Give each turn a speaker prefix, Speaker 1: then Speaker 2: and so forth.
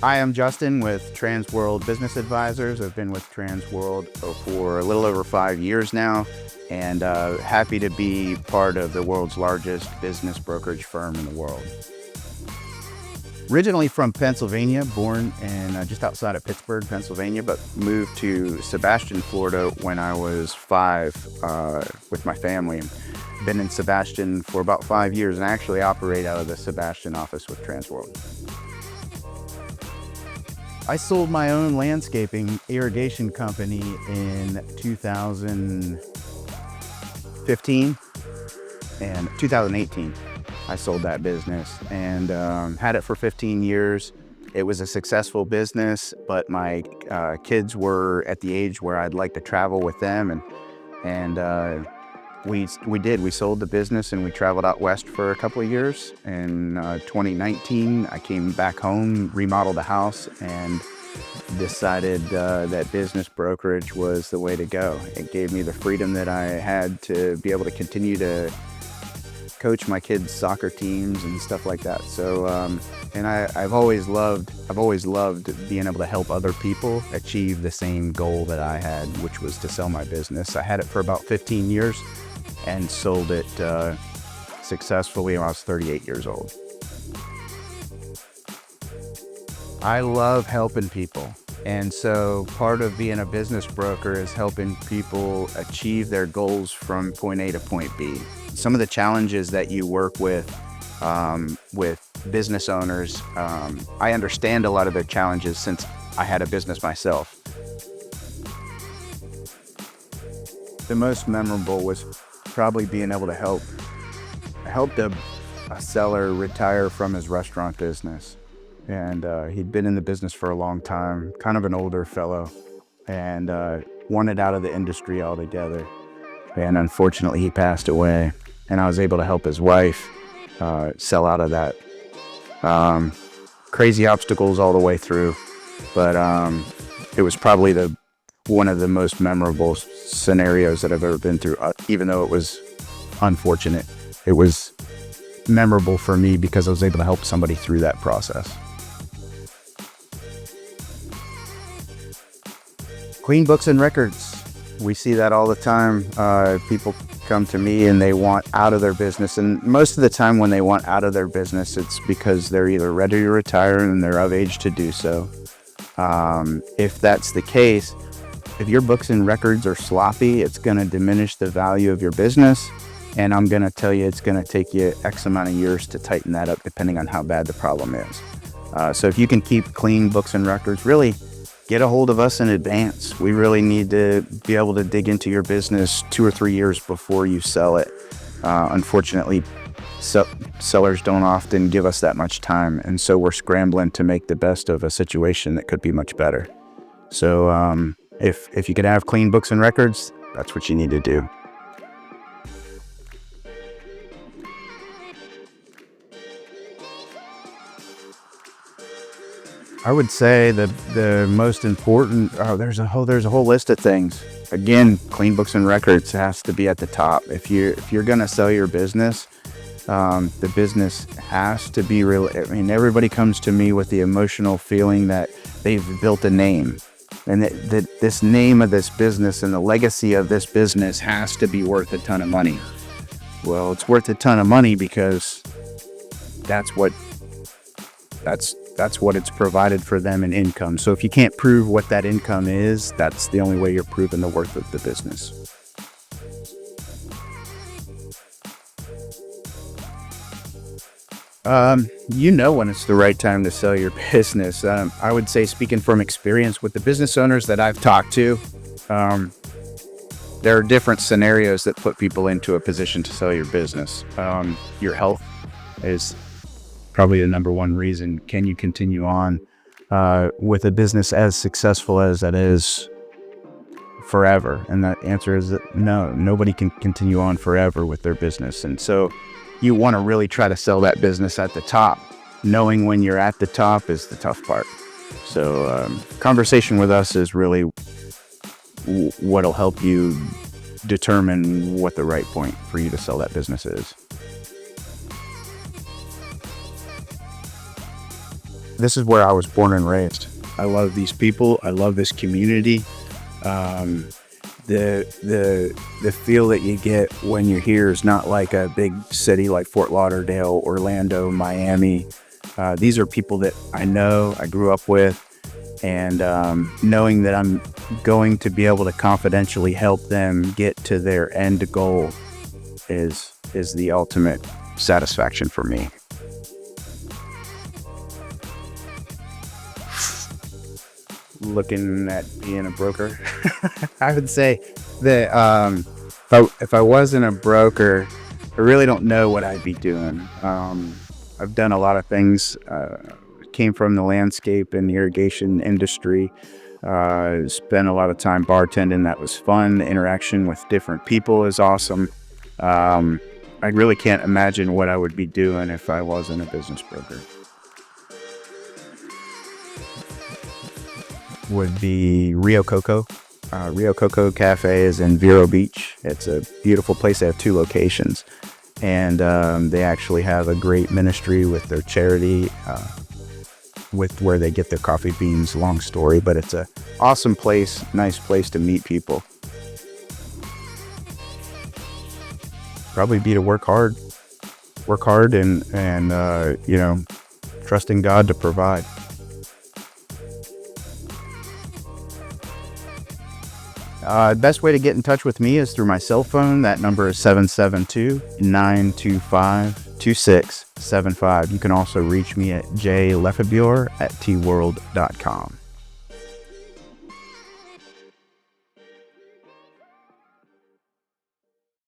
Speaker 1: I am Justin with Transworld Business Advisors. I've been with Transworld for a little over 5 years now, and happy to be part of the world's largest business brokerage firm in the world. Originally from Pennsylvania, born in just outside of Pittsburgh, Pennsylvania, but moved to Sebastian, Florida when I was 5 with my family. Been in Sebastian for about 5 years and actually operate out of the Sebastian office with Transworld. I sold my own landscaping irrigation company in 2015 and 2018. I sold that business and had it for 15 years. It was a successful business, but my kids were at the age where I'd like to travel with them, and we sold the business and we traveled out west for a couple of years. In 2019, I came back home, remodeled the house, and decided that business brokerage was the way to go. It gave me the freedom that I had to be able to continue to coach my kids' soccer teams and stuff like that. So, and I've always loved being able to help other people achieve the same goal that I had, which was to sell my business. I had it for about 15 years and sold it successfully when I was 38 years old. I love helping people. And so part of being a business broker is helping people achieve their goals from point A to point B. Some of the challenges that you work with business owners, I understand a lot of their challenges since I had a business myself. The most memorable was probably being able to help a seller retire from his restaurant business. And he'd been in the business for a long time, kind of an older fellow, and wanted out of the industry altogether. And unfortunately, he passed away, and I was able to help his wife sell out of that. Crazy obstacles all the way through, but it was probably one of the most memorable scenarios that I've ever been through. Even though it was unfortunate, it was memorable for me because I was able to help somebody through that process. Clean books and records. We see that all the time. People come to me and they want out of their business. And most of the time when they want out of their business, it's because they're either ready to retire and they're of age to do so. If that's the case, if your books and records are sloppy, it's going to diminish the value of your business. And I'm going to tell you, it's going to take you X amount of years to tighten that up, depending on how bad the problem is. So if you can keep clean books and records, really get a hold of us in advance. We really need to be able to dig into your business 2 or 3 years before you sell it. Unfortunately, sellers don't often give us that much time, and so we're scrambling to make the best of a situation that could be much better. So if you could have clean books and records, that's what you need to do. I would say the most important, there's a whole list of things. Again, clean books and records has to be at the top. If you're going to sell your business, the business has to be real. I mean, everybody comes to me with the emotional feeling that they've built a name, and that this name of this business and the legacy of this business has to be worth a ton of money. Well, it's worth a ton of money because that's what it's provided for them in income. So if you can't prove what that income is, that's the only way you're proving the worth of the business. You know when it's the right time to sell your business. I would say, speaking from experience with the business owners that I've talked to, there are different scenarios that put people into a position to sell your business. Your health is probably the number one reason. Can you continue on with a business as successful as that is forever? And the answer is that no, nobody can continue on forever with their business. And so you want to really try to sell that business at the top. Knowing when you're at the top is the tough part. So conversation with us is really what'll help you determine what the right point for you to sell that business is. This is where I was born and raised. I love these people. I love this community. Um, the feel that you get when you're here is not like a big city like Fort Lauderdale, Orlando, Miami. These are people that I know, I grew up with, and knowing that I'm going to be able to confidentially help them get to their end goal is the ultimate satisfaction for me. Looking at being a broker, I would say that if I wasn't a broker, I really don't know what I'd be doing. I've done a lot of things. Came from the landscape and irrigation industry. Spent a lot of time bartending. That was fun. The interaction with different people is awesome. I really can't imagine what I would be doing if I wasn't a business broker. Would be Rio Coco. Rio Coco Cafe is in Vero Beach. It's a beautiful place. They have 2 locations, and they actually have a great ministry with their charity, with where they get their coffee beans. Long story, but it's a awesome place, nice place to meet people. Probably be to work hard, and trusting God to provide. Best way to get in touch with me is through my cell phone. That number is 772-925-2675. You can also reach me at jlefebure@tworld.com.